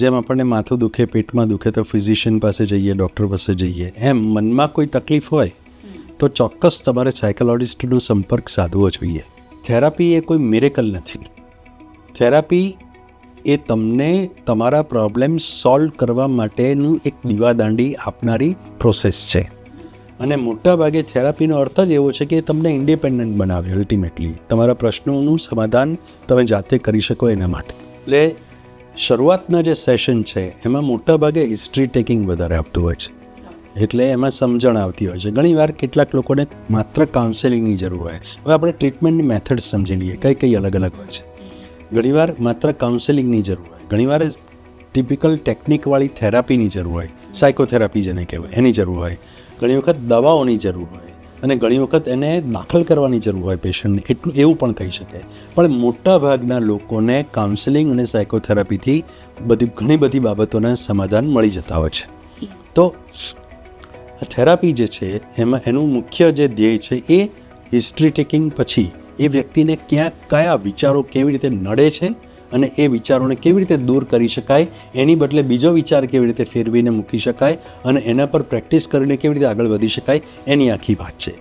જેમ આપણને માથું દુખે, પેટમાં દુખે તો ફિઝિશિયન પાસે જઈએ, ડૉક્ટર પાસે જઈએ, એમ મનમાં કોઈ તકલીફ હોય તો ચોક્કસ તમારે સાયકોલોજિસ્ટનો સંપર્ક સાધવો જોઈએ. થેરાપી એ કોઈ મિરેકલ નથી. થેરાપી એ તમને તમારા પ્રોબ્લેમ સોલ્વ કરવા માટેનું એક દીવાદાંડી આપનારી પ્રોસેસ છે. અને મોટાભાગે થેરાપીનો અર્થ જ એવો છે કે તમને ઇન્ડિપેન્ડન્ટ બનાવે. અલ્ટિમેટલી તમારા પ્રશ્નોનું સમાધાન તમે જાતે કરી શકો એના માટે. એટલે શરૂઆતના જે સેશન છે એમાં મોટાભાગે હિસ્ટ્રી ટેકિંગ વધારે આપતું હોય છે, એટલે એમાં સમજણ આવતી હોય છે. ઘણીવાર કેટલાક લોકોને માત્ર કાઉન્સેલિંગની જરૂર હોય. હવે આપણે ટ્રીટમેન્ટની મેથડ સમજી લઈએ, કઈ અલગ અલગ હોય છે. ઘણીવાર માત્ર કાઉન્સેલિંગની જરૂર હોય, ઘણીવાર ટિપિકલ ટેકનિકવાળી થેરાપીની જરૂર હોય, સાયકોથેરાપી જેને કહેવાય એની જરૂર હોય, ઘણી વખત દવાઓની જરૂર હોય અને ઘણી વખત એને દાખલ કરવાની જરૂર હોય પેશન્ટને, એટલું એવું પણ કહી શકાય. પણ મોટાભાગના લોકોને કાઉન્સેલિંગ અને સાયકોથેરાપીથી ઘણી બધી બાબતોના સમાધાન મળી જતા હોય છે. તો થેરાપી જે છે એમાં એનું મુખ્ય જે ધ્યેય છે એ હિસ્ટ્રી ટેકિંગ પછી એ વ્યક્તિને કયા વિચારો કેવી રીતે નડે છે અને એ વિચારોને કેવી રીતે દૂર કરી શકાય, એની બદલે બીજો વિચાર કેવી રીતે ફેરવીને મૂકી શકાય અને એના પર પ્રેક્ટિસ કરીને કેવી રીતે આગળ વધી શકાય, એની આખી વાત છે.